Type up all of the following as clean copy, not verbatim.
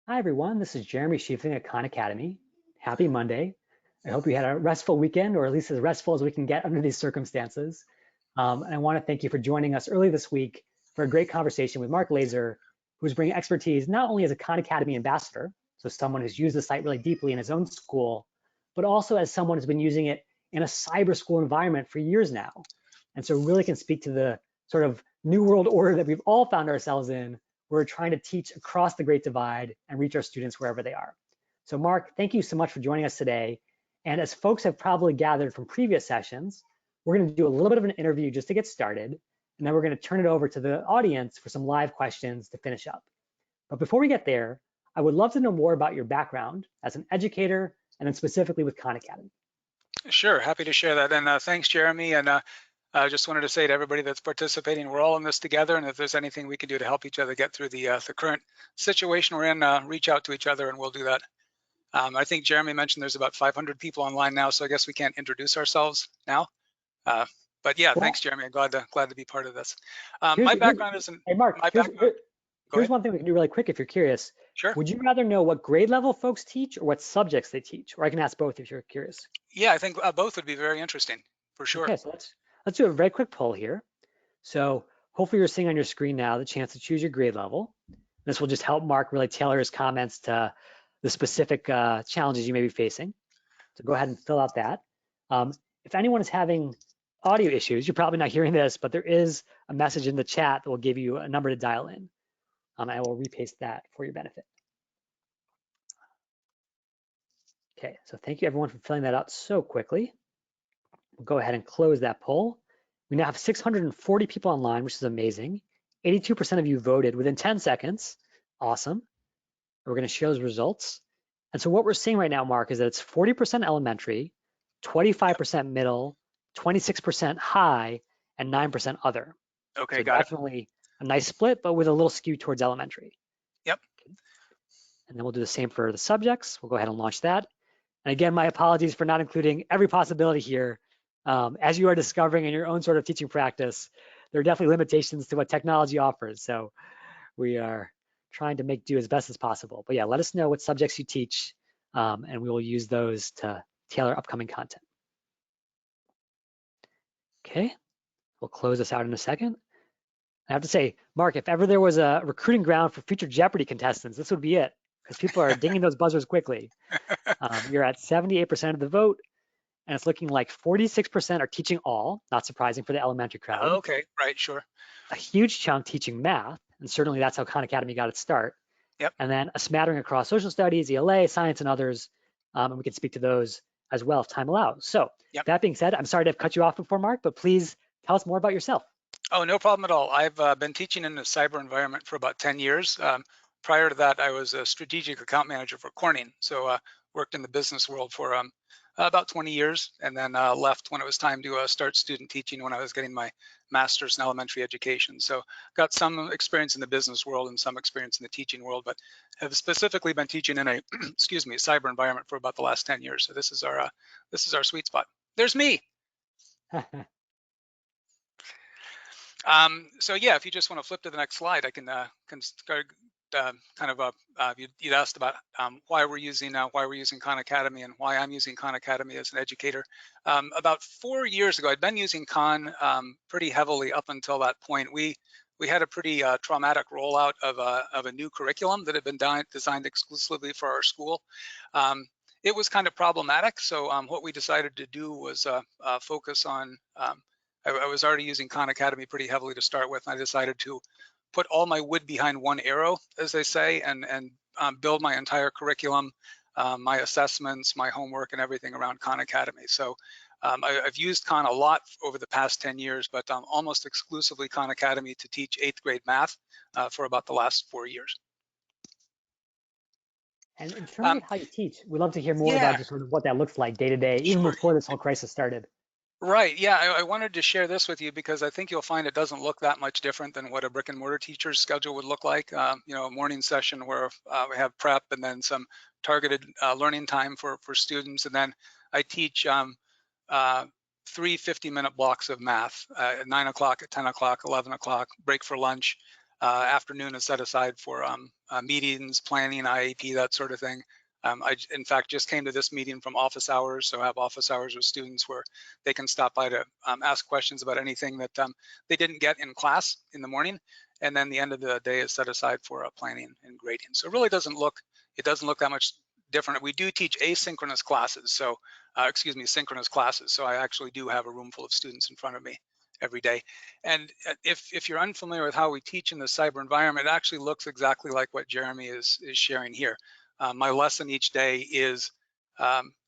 Hi, everyone. This is Jeremy Schiefling at Khan Academy. Happy Monday. I hope you had a restful weekend, or at least as restful as we can get under these circumstances. And I want to thank you for joining us early this week for a great conversation with Mark Laser, who's bringing expertise not only as a Khan Academy ambassador, so someone who's used the site really deeply in his own school, but also as someone who's been using it in a cyber school environment for years now. And so really can speak to the sort of new world order that we've all found ourselves in. We're trying to teach across the Great Divide and reach our students wherever they are. So Mark, thank you so much for joining us today. And as folks have probably gathered from previous sessions, we're going to do a little bit of an interview just to get started. And then we're going to turn it over to the audience for some live questions to finish up. But before we get there, I would love to know more about your background as an educator and then specifically with Khan Academy. Sure, happy to share that. And thanks, Jeremy. And I just wanted to say to everybody that's participating, we're all in this together. And if there's anything we can do to help each other get through the current situation we're in, reach out to each other and we'll do that. I think Jeremy mentioned there's about 500 people online now, so I guess we can't introduce ourselves now. But yeah, Well, thanks, Jeremy. I'm glad to be part of this. here's, My here's, background isn't, hey Mark, my background, go here's ahead. one thing we can do really quick if you're curious. Sure. Would you rather know what grade level folks teach or what subjects they teach? Or I can ask both if you're curious. Yeah, I think both would be very interesting, for sure. Okay, so let's do a very quick poll here. So hopefully you're seeing on your screen now the chance to choose your grade level. This will just help Mark really tailor his comments to the specific challenges you may be facing. So go ahead and fill out that. If anyone is having audio issues, you're probably not hearing this, but there is a message in the chat that will give you a number to dial in. I will repaste that for your benefit. Okay, so thank you everyone for filling that out so quickly. We'll go ahead and close that poll. We now have 640 people online, which is amazing. 82% of you voted within 10 seconds. Awesome. We're going to show those results. And so what we're seeing right now, Mark, is that it's 40% elementary, 25% middle, 26% high, and 9% other. Okay, So got it. definitely a nice split, but with a little skew towards elementary. Yep. Okay. And then we'll do the same for the subjects. We'll go ahead and launch that. And again, my apologies for not including every possibility here. As you are discovering in your own sort of teaching practice, there are definitely limitations to what technology offers. So we are trying to make do as best as possible. But yeah, let us know what subjects you teach, and we will use those to tailor upcoming content. Okay, we'll close this out in a second. I have to say, Mark, if ever there was a recruiting ground for future Jeopardy contestants, this would be it, because people are dinging those buzzers quickly. You're at 78% of the vote, and it's looking like 46% are teaching all, not surprising for the elementary crowd. Okay, right, sure. A huge chunk teaching math, and certainly that's how Khan Academy got its start. Yep. And then a smattering across social studies, ELA, science, and others, and we can speak to those as well if time allows. So Yep. that being said, I'm sorry to have cut you off before, Mark, but please tell us more about yourself. Oh, no problem at all. I've been teaching in the cyber environment for about 10 years. Prior to that, I was a strategic account manager for Corning. So worked in the business world for about 20 years and then left when it was time to start student teaching when I was getting my master's in elementary education. So got some experience in the business world and some experience in the teaching world, but have specifically been teaching in a, excuse me, cyber environment for about the last 10 years. So this is our sweet spot. There's me. So yeah, if you just want to flip to the next slide, I can start you'd asked about why we're using Khan Academy and why I'm using Khan Academy as an educator. About 4 years ago, I'd been using Khan pretty heavily up until that point. We had a pretty traumatic rollout of a new curriculum that had been designed exclusively for our school. It was kind of problematic, so what we decided to do was focus on I was already using Khan Academy pretty heavily to start with, and I decided to put all my wood behind one arrow, as they say, and build my entire curriculum, my assessments, my homework, and everything around Khan Academy. So I've used Khan a lot over the past 10 years, but almost exclusively Khan Academy to teach 8th grade math for about the last 4 years. And in terms of how you teach, we'd love to hear more Yeah, about just sort of what that looks like day to day, even sure. before this whole crisis started. Right, yeah, I wanted to share this with you because I think you'll find it doesn't look that much different than what a brick and mortar teacher's schedule would look like. A morning session where we have prep and then some targeted learning time for students. And then I teach 3 50-minute blocks of math at 9 o'clock, at 10 o'clock, 11 o'clock, break for lunch. afternoon is set aside for meetings, planning, IAP, that sort of thing. I, in fact, just came to this meeting from office hours, so I have office hours with students where they can stop by to ask questions about anything that they didn't get in class in the morning, and then the end of the day is set aside for planning and grading. So it really doesn't look that much different. We do teach asynchronous classes, so excuse me, synchronous classes. So I actually do have a room full of students in front of me every day. And if you're unfamiliar with how we teach in the cyber environment, it actually looks exactly like what Jeremy is sharing here. My lesson each day is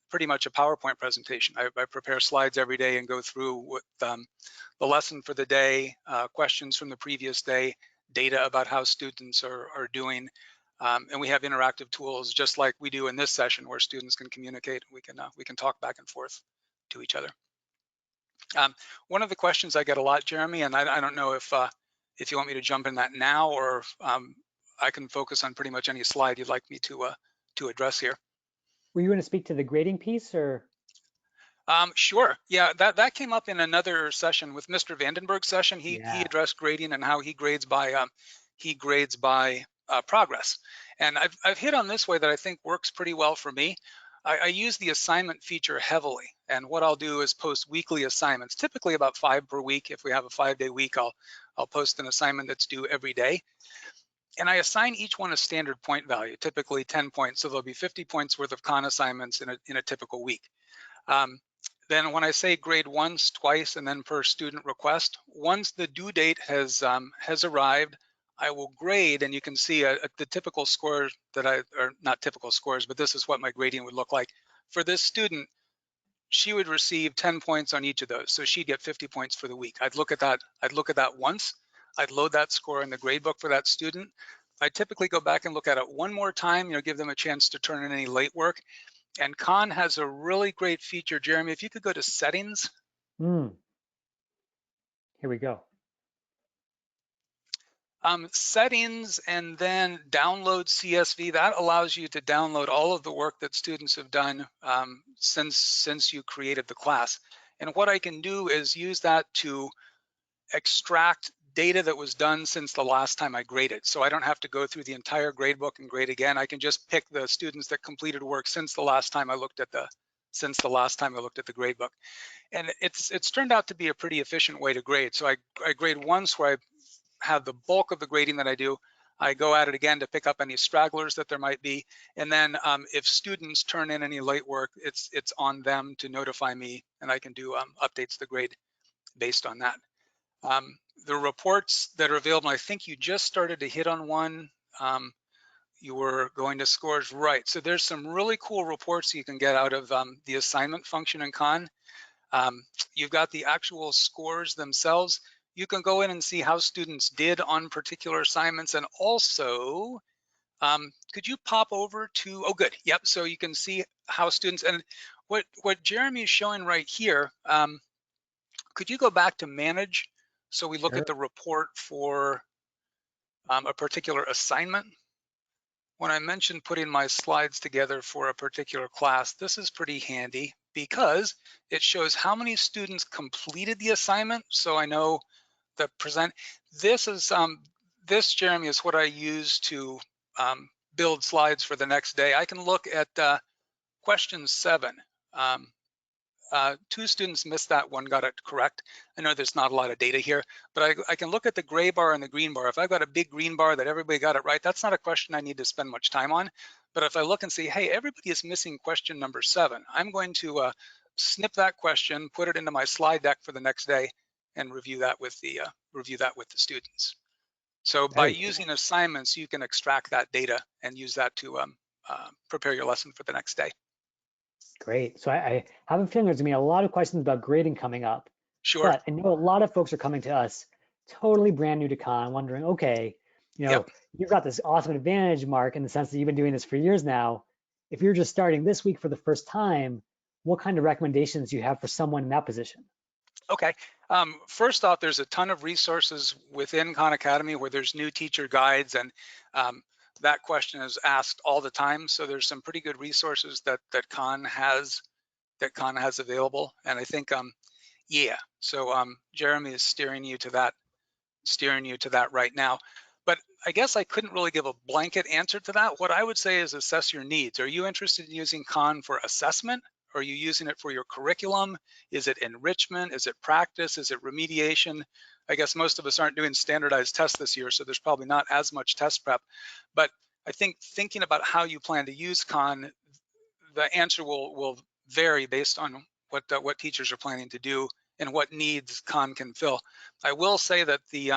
pretty much a PowerPoint presentation. I prepare slides every day and go through what the lesson for the day, questions from the previous day, data about how students are doing. And we have interactive tools just like we do in this session where students can communicate. We can talk back and forth to each other. One of the questions I get a lot, Jeremy, and I don't know if you want me to jump in that now or I can focus on pretty much any slide you'd like me to address here. Were you going to speak to the grading piece or? Sure. Yeah, that came up in another session with Mr. Vandenberg's session. He Yeah. addressed grading and how he grades by progress. And I've hit on this way that I think works pretty well for me. I use the assignment feature heavily, and what I'll do is post weekly assignments, typically about 5 per week. If we have a 5-day week, I'll post an assignment that's due every day. And I assign each one a standard point value, typically 10 points. So there'll be 50 points worth of con assignments in a typical week. Then when I say grade once, twice, and then per student request, once the due date has arrived, I will grade, and you can see the typical score that or not typical scores, but this is what my grading would look like. For this student, she would receive 10 points on each of those. So she'd get 50 points for the week. I'd look at that once. I'd load that score in the grade book for that student. I typically go back and look at it one more time, give them a chance to turn in any late work. And Khan has a really great feature, Jeremy. If you could go to settings. Here we go. Settings and then download CSV. That allows you to download all of the work that students have done since you created the class. And what I can do is use that to extract data that was done since the last time I graded. So I don't have to go through the entire gradebook and grade again. I can just pick the students that completed work since the last time I looked at the gradebook. And it's turned out to be a pretty efficient way to grade. So I grade once where I have the bulk of the grading that I do. I go at it again to pick up any stragglers that there might be. And then if students turn in any late work, it's on them to notify me, and I can do updates to the grade based on that. The reports that are available, I think you just started to hit on one. You were going to scores, right? So there's some really cool reports you can get out of the assignment function in Khan. You've got the actual scores themselves. You can go in and see how students did on particular assignments, and also, could you pop over to, oh good, yep, so you can see how students, and what Jeremy is showing right here, could you go back to manage? So we look Sure. at the report for a particular assignment. When I mentioned putting my slides together for a particular class, this is pretty handy because it shows how many students completed the assignment. So I know the present, this is, Jeremy, is what I use to build slides for the next day. I can look at question 7. 2 students missed that, 1 got it correct. I know there's not a lot of data here, but I can look at the gray bar and the green bar. If I've got a big green bar that everybody got it right, that's not a question I need to spend much time on. But if I look and see, hey, everybody is missing question number 7, I'm going to snip that question, put it into my slide deck for the next day, and review that with the students. So by Very cool. using assignments, you can extract that data and use that to prepare your lesson for the next day. Great. So I have a feeling there's gonna be a lot of questions about grading coming up, Sure. but I know a lot of folks are coming to us totally brand new to Khan, wondering, okay, Yep. you've got this awesome advantage, Mark, in the sense that you've been doing this for years now. If you're just starting this week for the first time, what kind of recommendations do you have for someone in that position? Okay. First off, there's a ton of resources within Khan Academy where there's new teacher guides, and that question is asked all the time. So there's some pretty good resources that Khan has available, and I think yeah. So Jeremy is steering you to that right now. I guess I couldn't really give a blanket answer to that. What I would say is assess your needs. Are you interested in using Khan for assessment? Are you using it for your curriculum? Is it enrichment? Is it practice? Is it remediation? I guess most of us aren't doing standardized tests this year, so there's probably not as much test prep. But I think thinking about how you plan to use Khan, the answer will vary based on what teachers are planning to do and what needs Khan can fill. I will say that the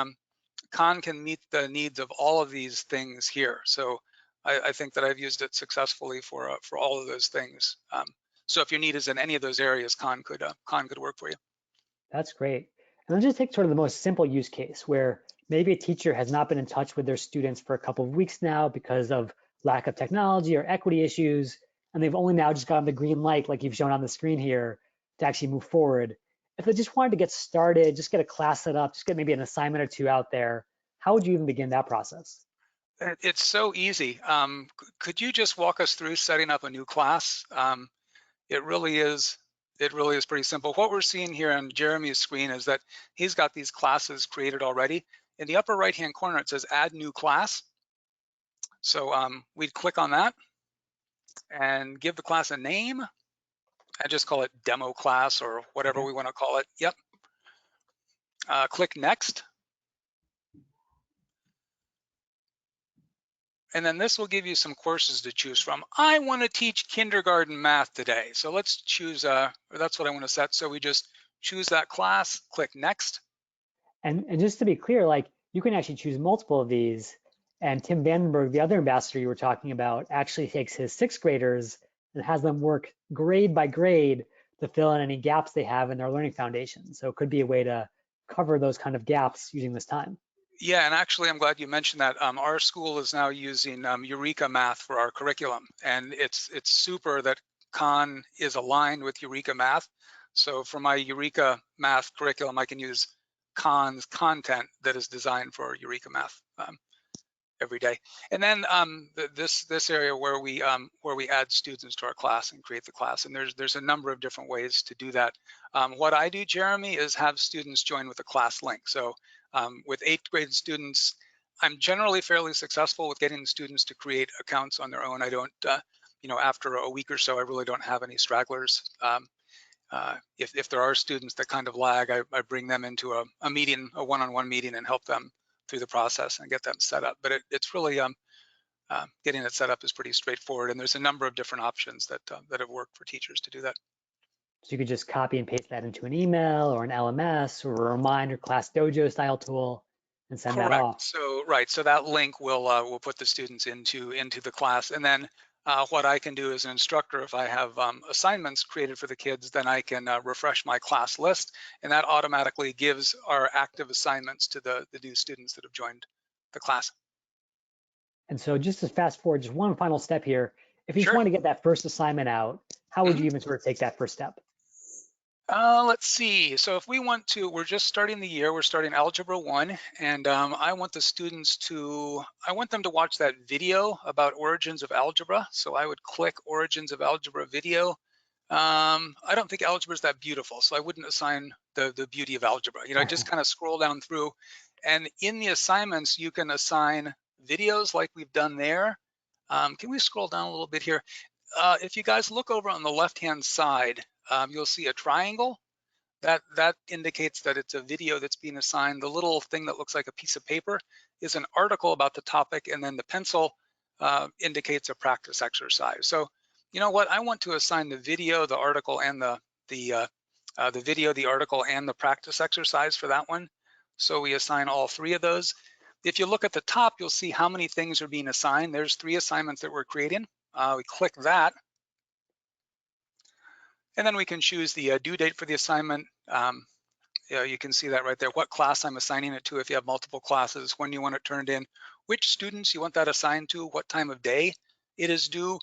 Khan can meet the needs of all of these things here. So I think that I've used it successfully for all of those things. So if your need is in any of those areas, Khan could work for you. That's great. And let's just take sort of the most simple use case where maybe a teacher has not been in touch with their students for a couple of weeks now because of lack of technology or equity issues, and they've only now just gotten the green light, like you've shown on the screen here, to actually move forward. If they just wanted to get started, just get a class set up, just get maybe an assignment or two out there, how would you even begin that process? It's so easy. Could you just walk us through setting up a new class? It really is. It really is pretty simple. What we're seeing here on Jeremy's screen is that he's got these classes created already. In the upper right-hand corner, it says Add New Class. So we'd click on that and give the class a name. I just call it Demo Class or whatever Okay. we want to call it. Yep. Click Next. And then this will give you some courses to choose from. I want to teach kindergarten math today. So let's choose, that's what I want to set. So we just choose that class, click Next. And just to be clear, like you can actually choose multiple of these. And Tim Vandenberg, the other ambassador you were talking about, actually takes his sixth graders and has them work grade by grade to fill in any gaps they have in their learning foundation. So it could be a way to cover those kind of gaps using this time. Yeah, and actually, I'm glad you mentioned that. Our school is now using Eureka Math for our curriculum, and it's super that Khan is aligned with Eureka Math. So for my Eureka Math curriculum, I can use Khan's content that is designed for Eureka Math every day. And then this area where we add students to our class and create the class, and there's a number of different ways to do that. What I do, Jeremy, is have students join with a class link. So with 8th grade students, I'm generally fairly successful with getting students to create accounts on their own. I don't, after a week or so, I really don't have any stragglers. If there are students that kind of lag, I bring them into a meeting, a one-on-one meeting, and help them through the process and get them set up. But it's really getting it set up is pretty straightforward, and there's a number of different options that have worked for teachers to do that. So you could just copy and paste that into an email or an LMS or a Remind or Class Dojo style tool and send that Correct. off. So right. So that link will put the students into the class, and then what I can do as an instructor, if I have assignments created for the kids, then I can refresh my class list, and that automatically gives our active assignments to the new students that have joined the class. And so just to fast forward, just one final step here. If you just Sure. want to get that first assignment out, how would Mhm. you even sort of take that first step? Let's see. So if we want to, we're just starting the year, we're starting Algebra 1, and I want them to watch that video about origins of algebra. So I would click origins of algebra video. I don't think algebra is that beautiful, so I wouldn't assign the beauty of algebra. I just kind of scroll down through, and in the assignments, you can assign videos like we've done there. Can we scroll down a little bit here? If you guys look over on the left-hand side, you'll see a triangle. That indicates that it's a video that's being assigned. The little thing that looks like a piece of paper is an article about the topic, and then the pencil indicates a practice exercise. So, you know what? I want to assign the video, the article, and the video, the article, and the practice exercise for that one. So we assign all 3 of those. If you look at the top, you'll see how many things are being assigned. There's 3 assignments that we're creating. We click that, and then we can choose the due date for the assignment. You can see that right there, what class I'm assigning it to if you have multiple classes, when you want it turned in, which students you want that assigned to, what time of day it is due.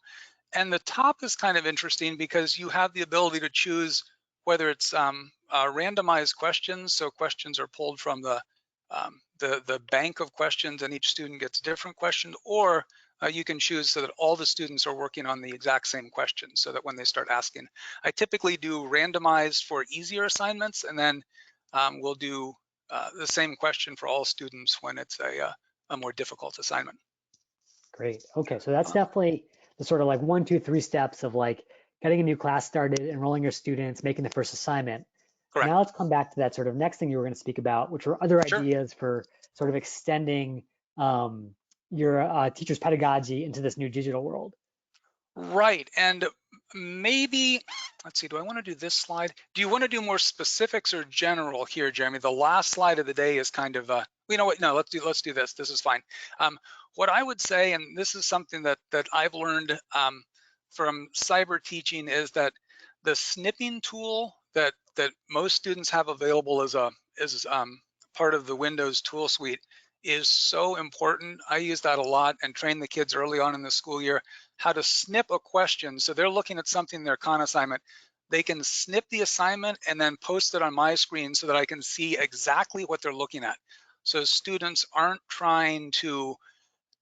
And the top is kind of interesting because you have the ability to choose whether it's randomized questions, so questions are pulled from the bank of questions and each student gets a different question, or you can choose so that all the students are working on the exact same question so that when they start asking. I typically do randomized for easier assignments, and then we'll do the same question for all students when it's more difficult assignment. Great. Okay, so that's Uh, definitely the sort of like 1, 2, 3 steps of like getting a new class started, enrolling your students, making the first assignment. Correct. Now let's come back to that sort of next thing you were going to speak about, which were other Sure. ideas for sort of extending um, your teacher's pedagogy into this new digital world. Right. And maybe, let's see, do I want to do this slide? Do you want to do more specifics or general here, Jeremy? The last slide of the day is kind of, you know what? No, let's do this. This is fine. What I would say, and this is something that I've learned from cyber teaching, is that the snipping tool that most students have available as part of the Windows tool suite is so important. I use that a lot and train the kids early on in the school year how to snip a question. So they're looking at something in their Khan assignment. They can snip the assignment and then post it on my screen so that I can see exactly what they're looking at. So students aren't trying to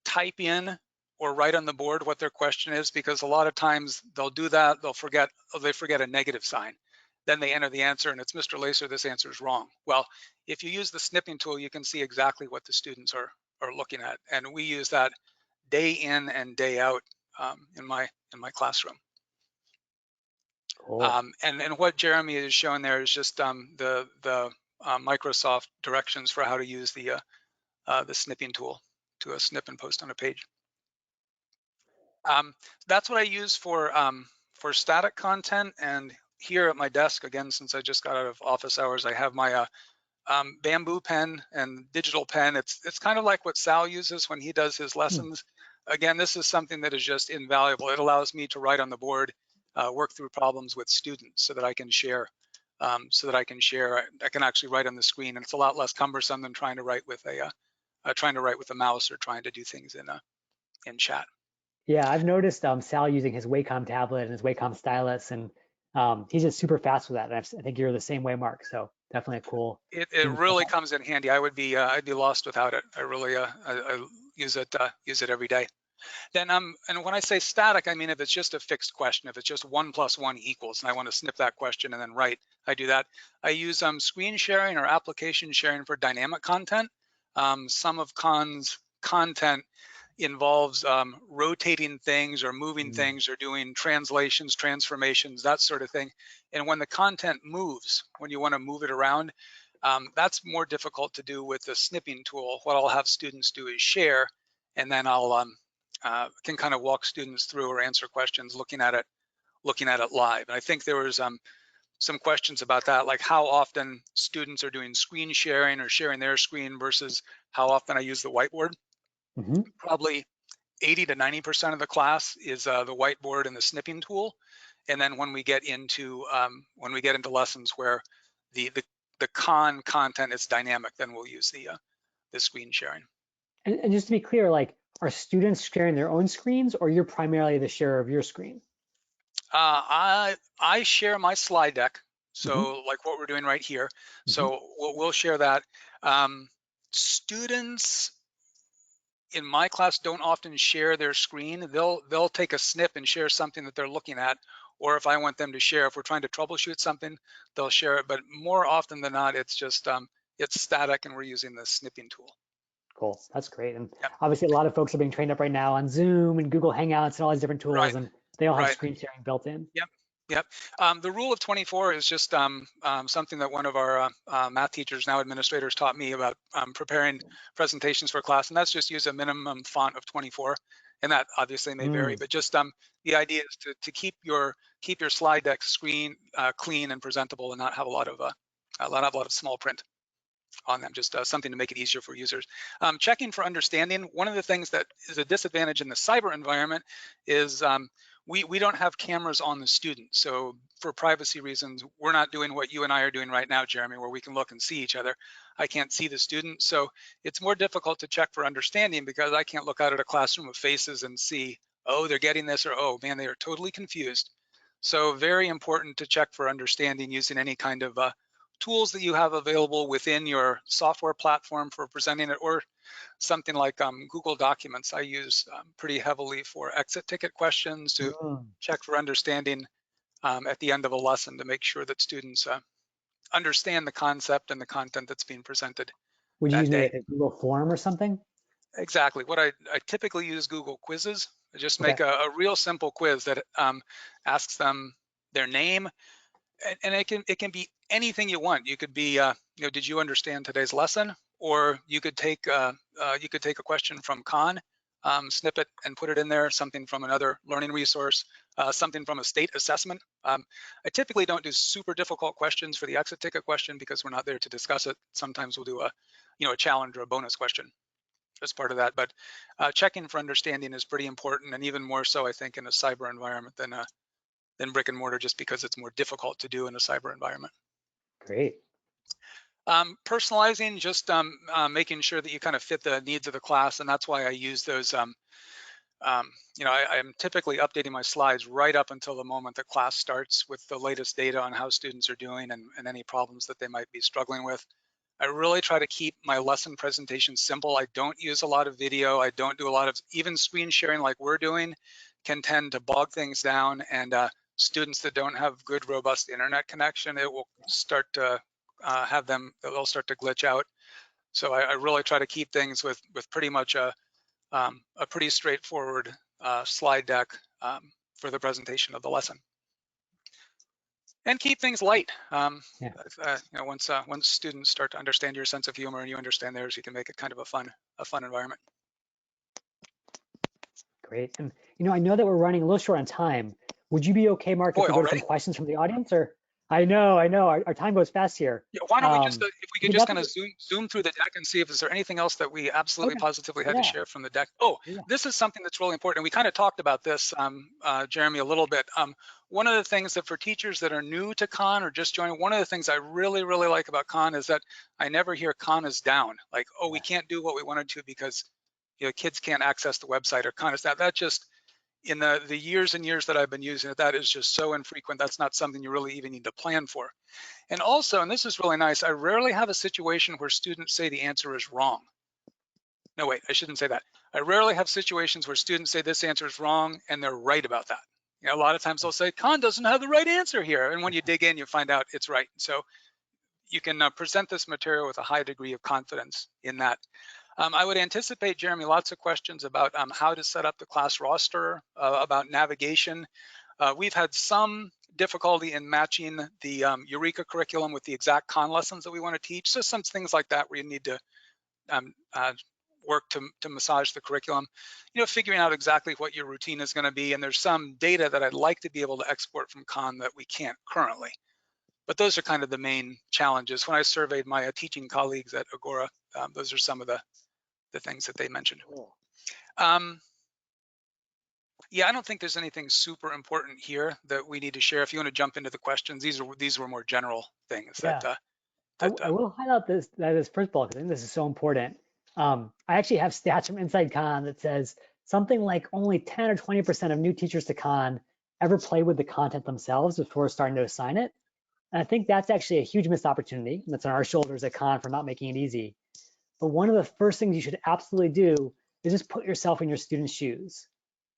type in or write on the board what their question is, because a lot of times they'll do that, they forget a negative sign. Then they enter the answer and it's Mr. Lacer, this answer is wrong. Well, if you use the snipping tool, you can see exactly what the students are looking at. And we use that day in and day out in my classroom. Cool. And what Jeremy is showing there is just the Microsoft directions for how to use the snipping tool to snip and post on a page. That's what I use for static content. And here at my desk, again, since I just got out of office hours, I have my bamboo pen and digital pen. It's kind of like what Sal uses when he does his Hmm. lessons. Again, this is something that is just invaluable. It allows me to write on the board, work through problems with students so that I can share. I can actually write on the screen, and it's a lot less cumbersome than trying to write with a mouse or trying to do things in chat. Yeah, I've noticed Sal using his Wacom tablet and his Wacom stylus, and he's just super fast with that. And I think you're the same way, Mark. So definitely a cool It thing to check really out. comes in handy. I'd be lost without it. I really I use it every day. Then and when I say static, I mean if it's just a fixed question, if it's just 1+1 equals, and I want to snip that question and then write, I do that. I use screen sharing or application sharing for dynamic content. Some of Khan's content involves rotating things or moving Mm. things or doing translations, transformations, that sort of thing. And when the content moves, when you want to move it around, that's more difficult to do with the snipping tool. What I'll have students do is share, and then I'll can kind of walk students through or answer questions looking at it live. And I think there was some questions about that, like how often students are doing screen sharing or sharing their screen versus how often I use the whiteboard. Hmm. Probably 80 to 90% of the class is the whiteboard and the snipping tool. And then when we get into lessons where the the the content is dynamic, then we'll use the screen sharing. And just to be clear, like, are students sharing their own screens, or you're primarily the sharer of your screen? I share my slide deck, Hmm. so like what we're doing right here. Hmm. So we'll share that. Students in my class don't often share their screen. They'll take a snip and share something that they're looking at, or if I want them to share, if we're trying to troubleshoot something, they'll share it. But more often than not, it's just it's static, and we're using the snipping tool. Cool. That's great. And Yep. obviously, a lot of folks are being trained up right now on Zoom and Google Hangouts and all these different tools, Right. and they all have Right. screen sharing built in. Yep. Yep. The rule of 24 is just something that one of our math teachers, now administrators, taught me about preparing presentations for class, and that's just use a minimum font of 24, and that obviously may vary, Mm. but just the idea is to keep your slide deck screen clean and presentable, and not have a lot of small print on them, just something to make it easier for users. Checking for understanding. One of the things that is a disadvantage in the cyber environment is we don't have cameras on the student. So for privacy reasons, we're not doing what you and I are doing right now, Jeremy, where we can look and see each other. I can't see the student. So it's more difficult to check for understanding because I can't look out at a classroom of faces and see, oh, they're getting this, or oh man, they are totally confused. So very important to check for understanding using any kind of tools that you have available within your software platform for presenting it, or something like Google Documents I use pretty heavily for exit ticket questions to Mm. check for understanding at the end of a lesson to make sure that students understand the concept and the content that's being presented Would you that use maybe day. like a Google form or something? Exactly. What I typically use Google Quizzes. I just Okay. make a real simple quiz that asks them their name, and it can be anything you want. You could be, did you understand today's lesson? Or you could take a question from Khan, snip it and put it in there. Something from another learning resource, something from a state assessment. I typically don't do super difficult questions for the exit ticket question because we're not there to discuss it. Sometimes we'll do a challenge or a bonus question as part of that. But checking for understanding is pretty important, and even more so, I think, in a cyber environment than brick and mortar, just because it's more difficult to do in a cyber environment. Great. Personalizing, just making sure that you kind of fit the needs of the class, and that's why I use those. I'm typically updating my slides right up until the moment the class starts with the latest data on how students are doing and any problems that they might be struggling with. I really try to keep my lesson presentation simple. I don't use a lot of video. I don't do a lot of even screen sharing like we're doing can tend to bog things down, and students that don't have good, robust internet connection, it will start to they'll start to glitch out. So I really try to keep things with pretty much a pretty straightforward slide deck for the presentation of the lesson. And keep things light. Yeah. Once students start to understand your sense of humor and you understand theirs, you can make it kind of a fun environment. Great. And I know that we're running a little short on time. Would you be okay, Mark, if Boy, we go to some already? questions from the audience? Or I know, our time goes fast here. Yeah, why don't we just, if we We could could just kind of definitely. zoom through the deck and see if is there anything else that we absolutely Okay. positively had to Yeah. share from the deck. Oh, Yeah. this is something that's really important. We kind of talked about this, Jeremy, a little bit. One of the things that for teachers that are new to Khan or just joining, one of the things I really, really like about Khan is that I never hear Khan is down. Like, oh, we Yeah. can't do what we wanted to because kids can't access the website, or Khan is down. That just, in the years and years that I've been using it, that is just so infrequent. That's not something you really even need to plan for. And also, and this is really nice, I rarely have a situation where students say the answer is wrong. No, wait, I shouldn't say that. I rarely have situations where students say this answer is wrong and they're right about that. A lot of times they'll say, Khan doesn't have the right answer here. And when you dig in, you find out it's right. So you can present this material with a high degree of confidence in that. I would anticipate, Jeremy, lots of questions about how to set up the class roster, about navigation. We've had some difficulty in matching the Eureka curriculum with the exact Khan lessons that we want to teach. So some things like that where you need to work to massage the curriculum, figuring out exactly what your routine is going to be. And there's some data that I'd like to be able to export from Khan that we can't currently. But those are kind of the main challenges. When I surveyed my teaching colleagues at Agora, those are some of the things that they mentioned. Cool. Yeah, I don't think there's anything super important here that we need to share. If you want to jump into the questions, these were more general things Yeah. that I will highlight this first of all, because I think this is so important. I actually have stats from Inside Khan that says something like only 10 or 20% of new teachers to Khan ever play with the content themselves before starting to assign it. And I think that's actually a huge missed opportunity. That's on our shoulders at Khan for not making it easy. But one of the first things you should absolutely do is just put yourself in your students' shoes.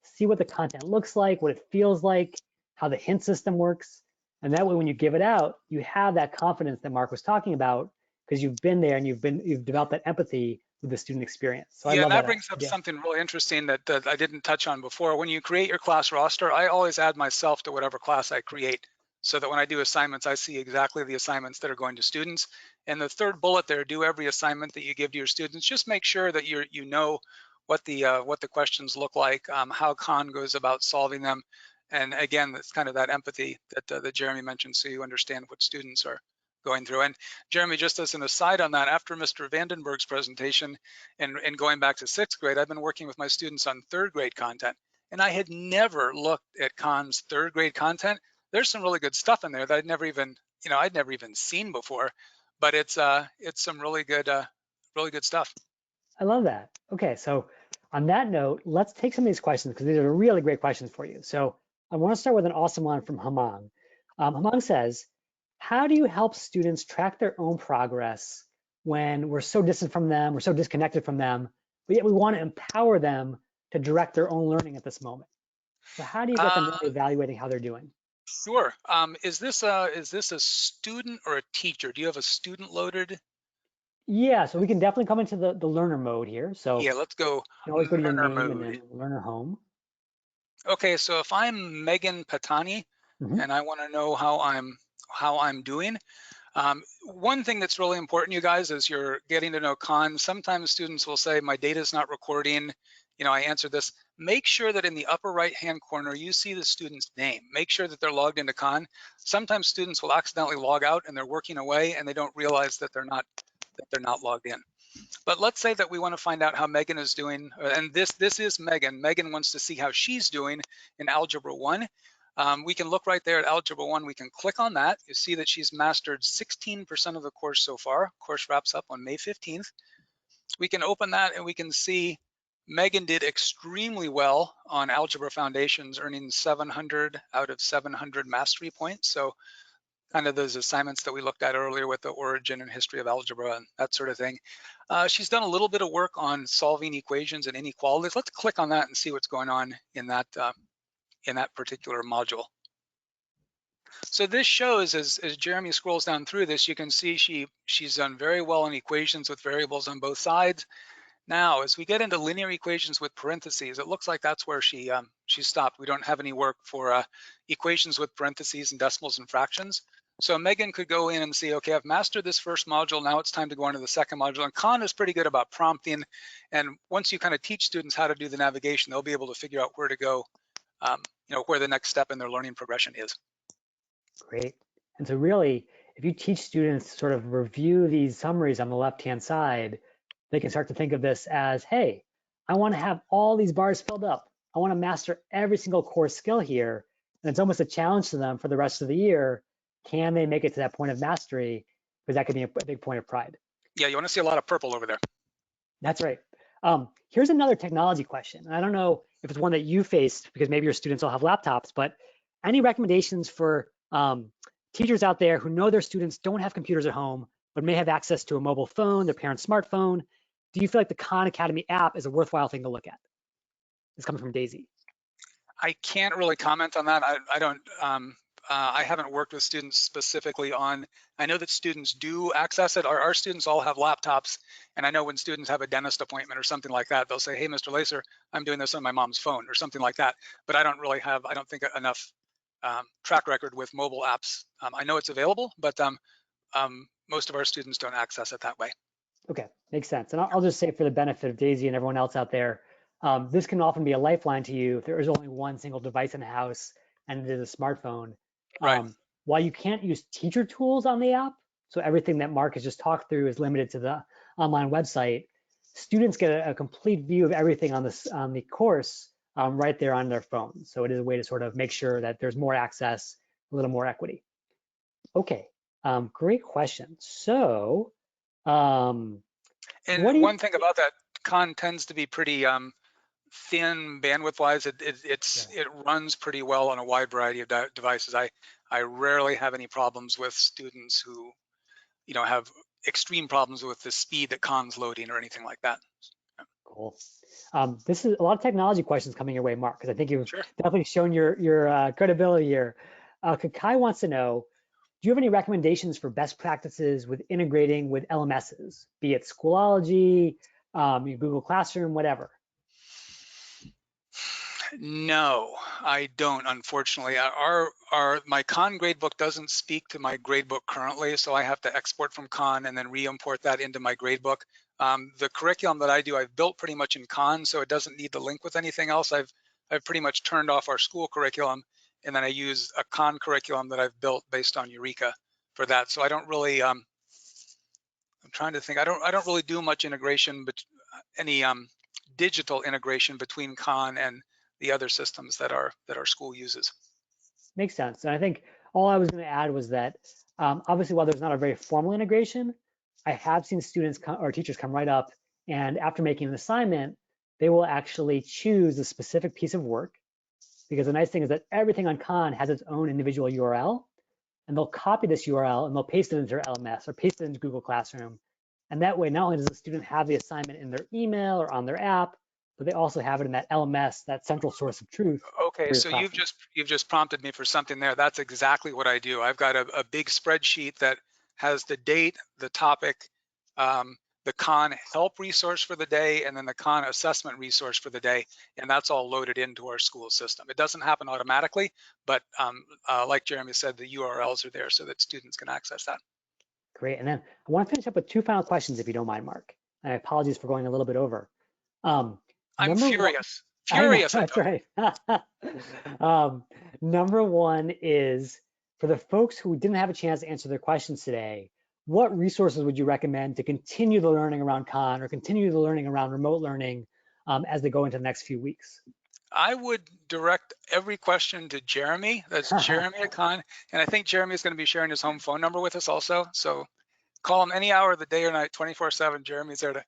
See what the content looks like, what it feels like, how the hint system works. And that way, when you give it out, you have that confidence that Mark was talking about because you've been there and you've developed that empathy with the student experience. So I Yeah, and love that that brings up idea. something really interesting that I didn't touch on before. When you create your class roster, I always add myself to whatever class I create, so that when I do assignments, I see exactly the assignments that are going to students. And the third bullet there, do every assignment that you give to your students. Just make sure that you know what the questions look like, how Khan goes about solving them. And again, that's kind of that empathy that Jeremy mentioned, so you understand what students are going through. And Jeremy, just as an aside on that, after Mr. Vandenberg's presentation and going back to sixth grade, I've been working with my students on third grade content. And I had never looked at Khan's third grade content. There's some really good stuff in there that I'd never even seen before, but it's some really good stuff. I love that. Okay, so on that note, let's take some of these questions because these are really great questions for you. So I want to start with an awesome one from Hamang. Hamang says, how do you help students track their own progress when we're so distant from them, we're so disconnected from them, but yet we want to empower them to direct their own learning at this moment? So how do you get them really evaluating how they're doing? Sure. Is this a student or a teacher? Do you have a student loaded? Yeah, so we can definitely come into the learner mode here. So Yeah, let's go you can always go to your learner name and mode. then learner home. Okay, so if I'm Megan Patani Hmm. and I want to know how I'm doing, one thing that's really important, you guys, as you're getting to know Khan, sometimes students will say, my data is not recording. I answered this. Make sure that in the upper right-hand corner, you see the student's name. Make sure that they're logged into Khan. Sometimes students will accidentally log out and they're working away and they don't realize that they're not logged in. But let's say that we want to find out how Megan is doing, and this is Megan. Megan wants to see how she's doing in Algebra 1. We can look right there at Algebra 1. We can click on that. You see that she's mastered 16% of the course so far. Course wraps up on May 15th. We can open that and we can see Megan did extremely well on Algebra Foundations, earning 700 out of 700 mastery points. So kind of those assignments that we looked at earlier with the origin and history of algebra and that sort of thing. She's done a little bit of work on solving equations and inequalities. Let's click on that and see what's going on in that particular module. So this shows, as Jeremy scrolls down through this, you can see she's done very well in equations with variables on both sides. Now, as we get into linear equations with parentheses, it looks like that's where she stopped. We don't have any work for equations with parentheses and decimals and fractions. So Megan could go in and see, okay, I've mastered this first module. Now it's time to go on to the second module. And Khan is pretty good about prompting. And once you kind of teach students how to do the navigation, they'll be able to figure out where to go, where the next step in their learning progression is. Great. And so really, if you teach students to sort of review these summaries on the left-hand side, they can start to think of this as, hey, I want to have all these bars filled up. I want to master every single core skill here. And it's almost a challenge to them for the rest of the year. Can they make it to that point of mastery? Because that could be a big point of pride. Yeah, you want to see a lot of purple over there. That's right. Here's another technology question. I don't know if it's one that you faced because maybe your students all have laptops, but any recommendations for teachers out there who know their students don't have computers at home, but may have access to a mobile phone, their parent's smartphone? Do you feel like the Khan Academy app is a worthwhile thing to look at? This comes from Daisy. I can't really comment on that. I don't. I haven't worked with students specifically on. I know that students do access it. Our students all have laptops, and I know when students have a dentist appointment or something like that, they'll say, "Hey, Mr. Lacer, I'm doing this on my mom's phone" or something like that. But I don't really have. I don't think enough track record with mobile apps. I know it's available, but most of our students don't access it that way. Okay, makes sense. And I'll just say for the benefit of Daisy and everyone else out there, this can often be a lifeline to you if there is only one single device in the house and it is a smartphone. Right. While you can't use teacher tools on the app, so everything that Mark has just talked through is limited to the online website, students get a complete view of everything on the course right there on their phone. So it is a way to sort of make sure that there's more access, a little more equity. Okay, great question. So, And what do you? one thing about that, Khan tends to be pretty thin bandwidth-wise. Yeah. It runs pretty well on a wide variety of devices. I rarely have any problems with students who have extreme problems with the speed that Khan's loading or anything like that. Cool. This is a lot of technology questions coming your way, Mark, because I think you've Sure. definitely shown your credibility here. Kai wants to know, do you have any recommendations for best practices with integrating with LMSs, be it Schoology, Google Classroom, whatever? No, I don't, unfortunately. My Khan gradebook doesn't speak to my gradebook currently, so I have to export from Khan and then re-import that into my gradebook. The curriculum that I do, I've built pretty much in Khan, so it doesn't need to link with anything else. I've pretty much turned off our school curriculum, and then I use a Khan curriculum that I've built based on Eureka for that. So I don't really. I'm trying to think. I don't really do much integration, but any digital integration between Khan and the other systems that our school uses. Makes sense. And I think all I was going to add was that obviously, while there's not a very formal integration, I have seen students or teachers come right up and after making an assignment, they will actually choose a specific piece of work because the nice thing is that everything on Khan has its own individual URL, and they'll copy this URL and they'll paste it into their LMS or paste it into Google Classroom. And that way, not only does the student have the assignment in their email or on their app, but they also have it in that LMS, that central source of truth Okay, for your so you've classroom. just prompted me for something there. That's exactly what I do. I've got a big spreadsheet that has the date, the topic, the Khan help resource for the day, and then the Khan assessment resource for the day, and that's all loaded into our school system. It doesn't happen automatically, but like Jeremy said, the URLs are there so that students can access that. Great. And then I want to finish up with two final questions, if you don't mind, Mark. And I apologize for going a little bit over. Um, I'm number one, furious. I know, Furious, I that's tell you. right. Number one is for the folks who didn't have a chance to answer their questions today, what resources would you recommend to continue the learning around Khan or continue the learning around remote learning as they go into the next few weeks? I would direct every question to Jeremy. That's Jeremy at Khan. And I think Jeremy is going to be sharing his home phone number with us also. So call him any hour of the day or night, 24/7. Jeremy's there to.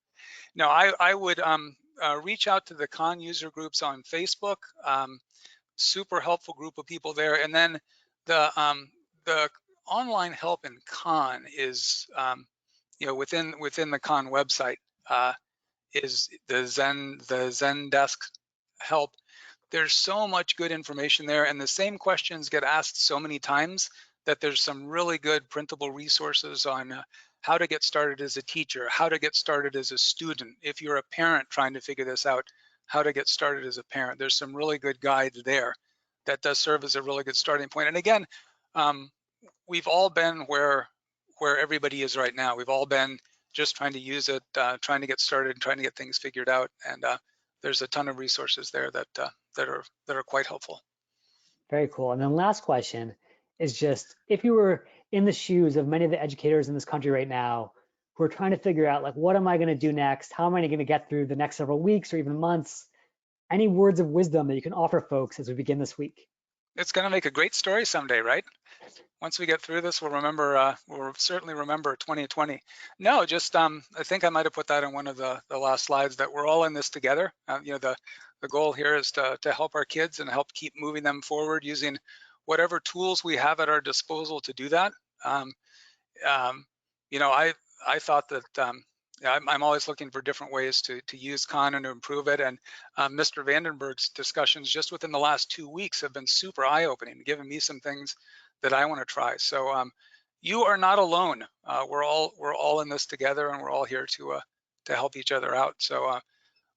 No, I would reach out to the Khan user groups on Facebook. Super helpful group of people there. And then the online help in Khan is within the Khan website is the Zendesk help. There's so much good information there, and the same questions get asked so many times that there's some really good printable resources on how to get started as a teacher, how to get started as a student. If you're a parent trying to figure this out, how to get started as a parent. There's some really good guides there that does serve as a really good starting point. And again, we've all been where everybody is right now. We've all been just trying to use it, trying to get started, trying to get things figured out. And there's a ton of resources there that are quite helpful. Very cool. And then last question is just if you were in the shoes of many of the educators in this country right now who are trying to figure out like, what am I going to do next? How am I going to get through the next several weeks or even months? Any words of wisdom that you can offer folks as we begin this week? It's going to make a great story someday, right? Once we get through this, we'll remember. We'll certainly remember 2020. No, just I think I might have put that in one of the last slides that we're all in this together. The goal here is to help our kids and help keep moving them forward using whatever tools we have at our disposal to do that. I thought that I'm always looking for different ways to use Khan and to improve it. And Mr. Vandenberg's discussions just within the last 2 weeks have been super eye-opening, giving me some things that I want to try. So you are not alone. We're all in this together, and we're all here to help each other out. So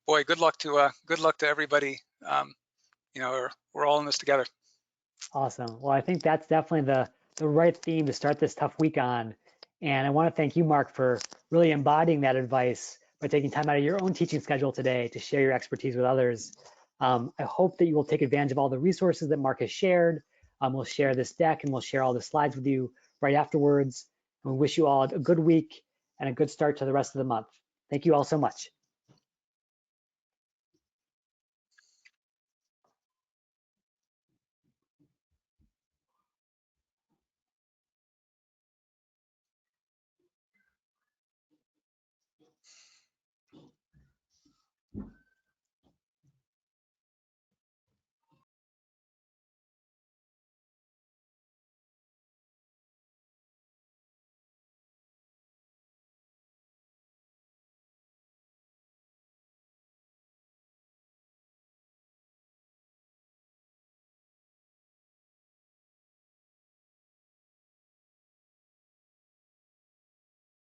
boy, good luck to everybody. We're all in this together. Awesome. Well, I think that's definitely the right theme to start this tough week on. And I want to thank you, Mark, for really embodying that advice by taking time out of your own teaching schedule today to share your expertise with others. I hope that you will take advantage of all the resources that Mark has shared. We'll share this deck and we'll share all the slides with you right afterwards. And we wish you all a good week and a good start to the rest of the month. Thank you all so much.